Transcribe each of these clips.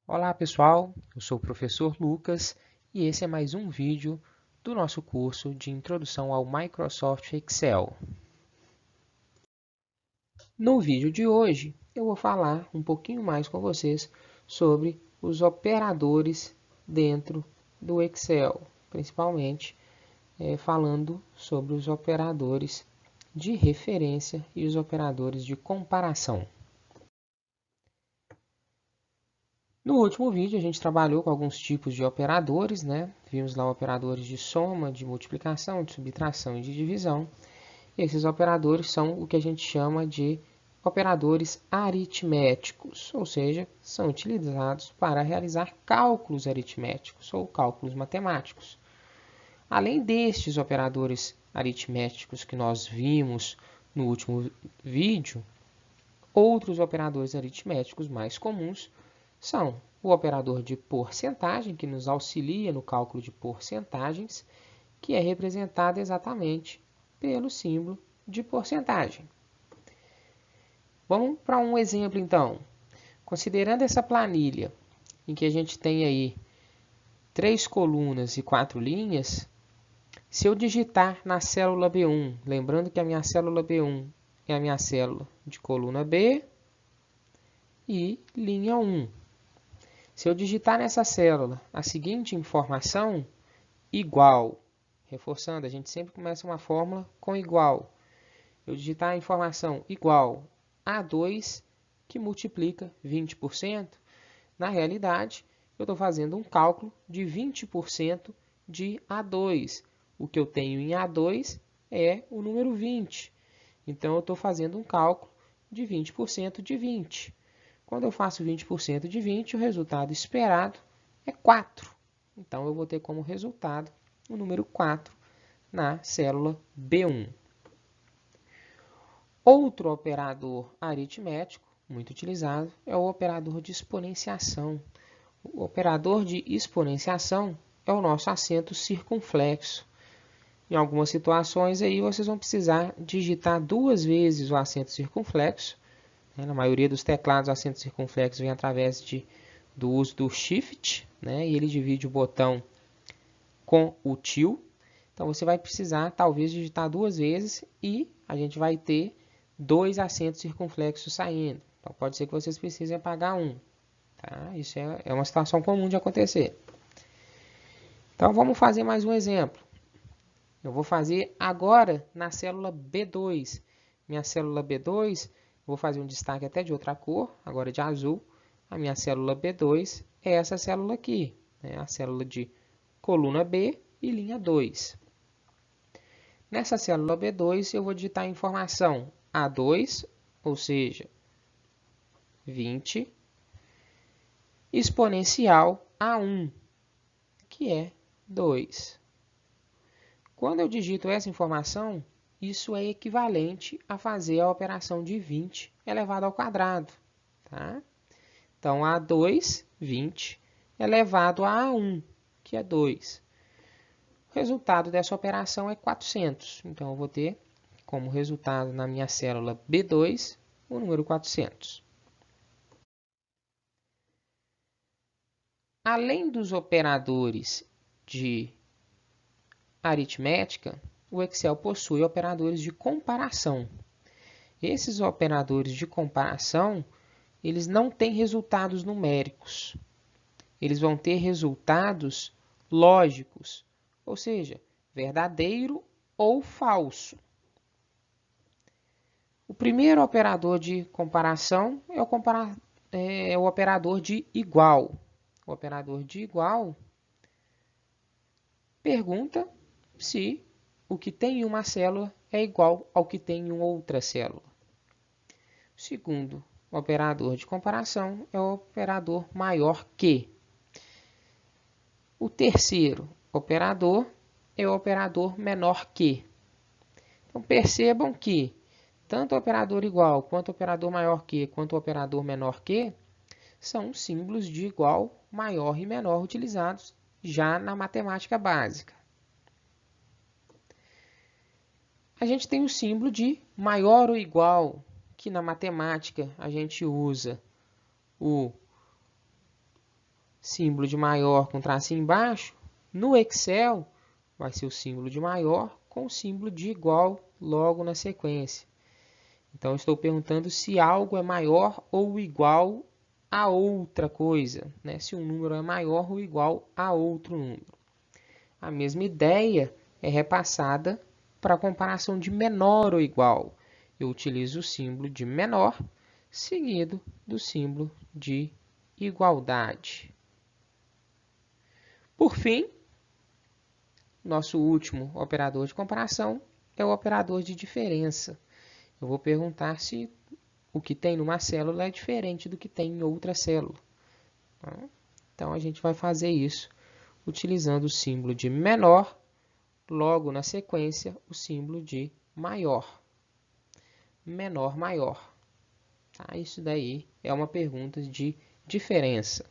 Olá pessoal, eu sou o professor Lucas e esse é mais um vídeo do nosso curso de Introdução ao Microsoft Excel. No vídeo de hoje eu vou falar um pouquinho mais com vocês sobre os operadores dentro do Excel, principalmente falando sobre os operadores de referência e os operadores de comparação. No último vídeo, a gente trabalhou com alguns tipos de operadores, né? Vimos lá operadores de soma, de multiplicação, de subtração e de divisão. E esses operadores são o que a gente chama de operadores aritméticos, ou seja, são utilizados para realizar cálculos aritméticos ou cálculos matemáticos. Além destes operadores aritméticos que nós vimos no último vídeo, outros operadores aritméticos mais comuns são o operador de porcentagem, que nos auxilia no cálculo de porcentagens, que é representado exatamente pelo símbolo de porcentagem. Vamos para um exemplo, então. Considerando essa planilha, em que a gente tem aí 3 colunas e 4 linhas, se eu digitar na célula B1, lembrando que a minha célula B1 é a minha célula de coluna B e linha 1. Se eu digitar nessa célula a seguinte informação, igual, reforçando, a gente sempre começa uma fórmula com igual. Eu digitar a informação igual a 2, que multiplica 20%, na realidade, eu estou fazendo um cálculo de 20% de A2. O que eu tenho em A2 é o número 20. Então, eu estou fazendo um cálculo de 20% de 20. Quando eu faço 20% de 20, o resultado esperado é 4. Então, eu vou ter como resultado o número 4 na célula B1. Outro operador aritmético, muito utilizado, é o operador de exponenciação. O operador de exponenciação é o nosso acento circunflexo. Em algumas situações, aí vocês vão precisar digitar 2 vezes o acento circunflexo. Na maioria dos teclados, o acento circunflexo vem através do uso do Shift, né? E ele divide o botão com o til. Então, você vai precisar, talvez, digitar 2 vezes e a gente vai ter 2 acentos circunflexos saindo. Então, pode ser que vocês precisem apagar um. Tá? Isso é uma situação comum de acontecer. Então, vamos fazer mais um exemplo. Eu vou fazer agora na célula B2. Minha célula B2, vou fazer um destaque até de outra cor, agora de azul. A minha célula B2 é essa célula aqui, né? A célula de coluna B e linha 2. Nessa célula B2, eu vou digitar a informação A2, ou seja, 20, exponencial A1, que é 2. Quando eu digito essa informação, isso é equivalente a fazer a operação de 20 elevado ao quadrado. Tá? Então, A2, 20, elevado a A1, que é 2. O resultado dessa operação é 400. Então, eu vou ter como resultado na minha célula B2 o número 400. Além dos operadores de aritmética, o Excel possui operadores de comparação. Esses operadores de comparação, eles não têm resultados numéricos. Eles vão ter resultados lógicos, ou seja, verdadeiro ou falso. O primeiro operador de comparação é o operador de igual. O operador de igual pergunta se o que tem em uma célula é igual ao que tem em outra célula. O segundo operador de comparação é o operador maior que. O terceiro operador é o operador menor que. Então, percebam que tanto o operador igual, quanto o operador maior que, quanto o operador menor que, são símbolos de igual, maior e menor utilizados já na matemática básica. A gente tem o símbolo de maior ou igual, que na matemática a gente usa o símbolo de maior com tracinho embaixo, no Excel vai ser o símbolo de maior com o símbolo de igual logo na sequência. Então, estou perguntando se algo é maior ou igual a outra coisa, né? Se um número é maior ou igual a outro número. A mesma ideia é repassada para a comparação de menor ou igual. Eu utilizo o símbolo de menor, seguido do símbolo de igualdade. Por fim, nosso último operador de comparação é o operador de diferença. Eu vou perguntar se o que tem numa célula é diferente do que tem em outra célula. Então, a gente vai fazer isso utilizando o símbolo de menor, logo na sequência, o símbolo de maior. Menor, maior. Tá? Isso daí é uma pergunta de diferença.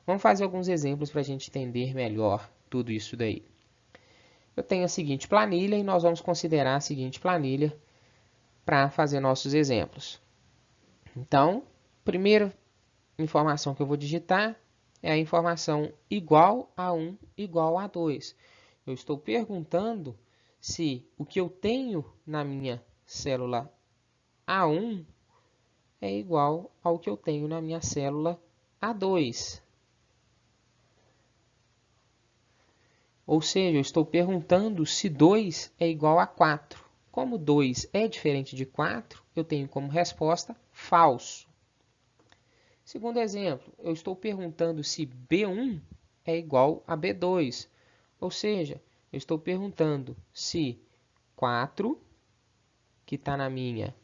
Vamos fazer alguns exemplos para a gente entender melhor tudo isso daí. Eu tenho a seguinte planilha e nós vamos considerar a seguinte planilha para fazer nossos exemplos. Então, primeira informação que eu vou digitar é a informação igual a 1, igual a 2. Eu estou perguntando se o que eu tenho na minha célula A1 é igual ao que eu tenho na minha célula A2. Ou seja, eu estou perguntando se 2 é igual a 4. Como 2 é diferente de 4, eu tenho como resposta falso. Segundo exemplo, eu estou perguntando se B1 é igual a B2. Ou seja, eu estou perguntando se 4, que está na minha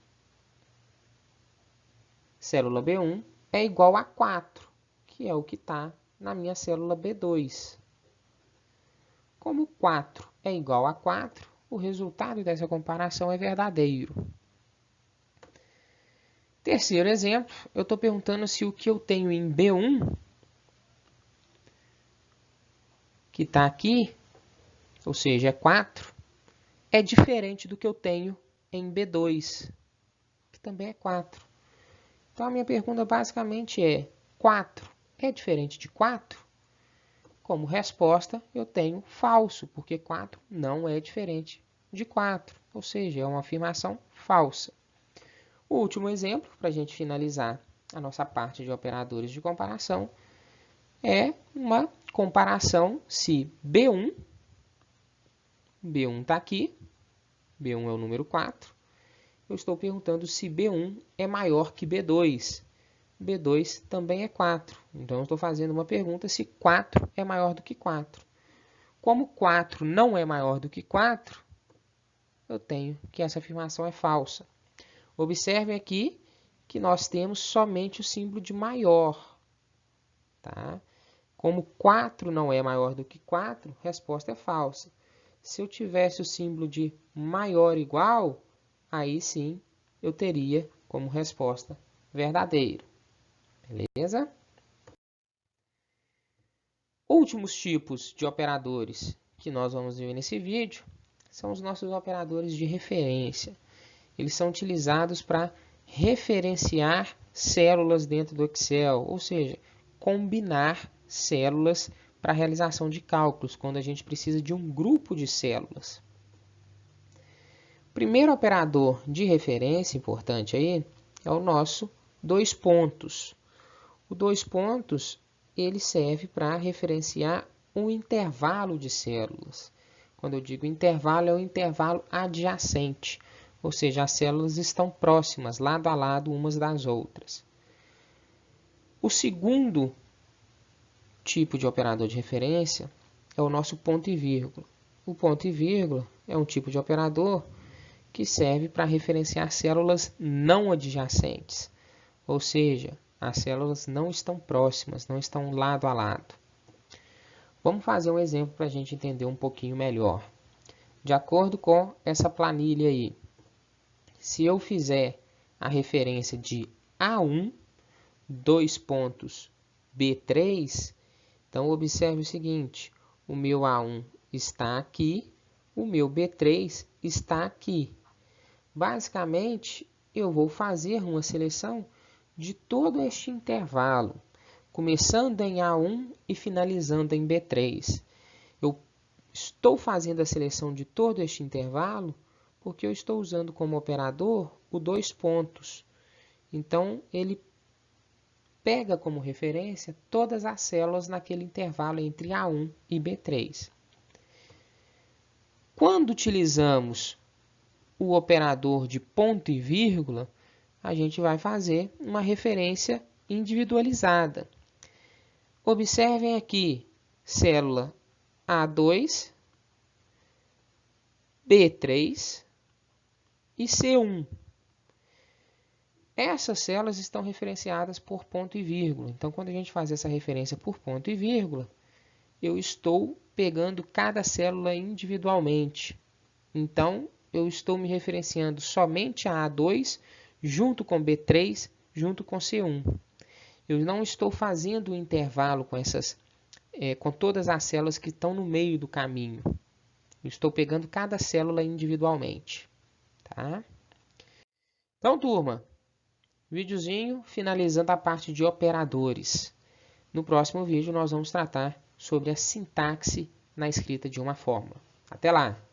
célula B1, é igual a 4, que é o que está na minha célula B2. Como 4 é igual a 4, o resultado dessa comparação é verdadeiro. Terceiro exemplo, eu estou perguntando se o que eu tenho em B1, que está aqui, ou seja, é 4, é diferente do que eu tenho em B2, que também é 4. Então, a minha pergunta basicamente é: 4 é diferente de 4? Como resposta, eu tenho falso, porque 4 não é diferente de 4, ou seja, é uma afirmação falsa. O último exemplo, para a gente finalizar a nossa parte de operadores de comparação, é uma comparação se B1 está aqui, B1 é o número 4, eu estou perguntando se B1 é maior que B2. B2 também é 4. Então, eu estou fazendo uma pergunta se 4 é maior do que 4. Como 4 não é maior do que 4, eu tenho que essa afirmação é falsa. Observe aqui que nós temos somente o símbolo de maior. Tá? Como 4 não é maior do que 4, a resposta é falsa. Se eu tivesse o símbolo de maior igual, aí sim eu teria como resposta verdadeiro. Beleza? Últimos tipos de operadores que nós vamos ver nesse vídeo são os nossos operadores de referência. Eles são utilizados para referenciar células dentro do Excel, ou seja, combinar células para a realização de cálculos, quando a gente precisa de um grupo de células. O primeiro operador de referência importante aí é o nosso dois pontos. O dois pontos ele serve para referenciar um intervalo de células. Quando eu digo intervalo, é um intervalo adjacente, ou seja, as células estão próximas, lado a lado, umas das outras. O segundo tipo de operador de referência é o nosso ponto e vírgula. O ponto e vírgula é um tipo de operador que serve para referenciar células não adjacentes, ou seja, as células não estão próximas, não estão lado a lado. Vamos fazer um exemplo para a gente entender um pouquinho melhor. De acordo com essa planilha aí, se eu fizer a referência de A1, dois pontos B3, então observe o seguinte, o meu A1 está aqui, o meu B3 está aqui. Basicamente, eu vou fazer uma seleção de todo este intervalo. começando em A1 e finalizando em B3. Eu estou fazendo a seleção de todo este intervalo porque eu estou usando como operador o 2 pontos. Então, ele pega como referência todas as células naquele intervalo entre A1 e B3. Quando utilizamos o operador de ponto e vírgula, a gente vai fazer uma referência individualizada. Observem aqui, célula A2, B3 e C1. Essas células estão referenciadas por ponto e vírgula. Então, quando a gente faz essa referência por ponto e vírgula, eu estou pegando cada célula individualmente. Então, eu estou me referenciando somente a A2, junto com B3, junto com C1. Eu não estou fazendo um intervalo com todas as células que estão no meio do caminho. Eu estou pegando cada célula individualmente. Tá? Então, turma, videozinho finalizando a parte de operadores. No próximo vídeo nós vamos tratar sobre a sintaxe na escrita de uma fórmula. Até lá!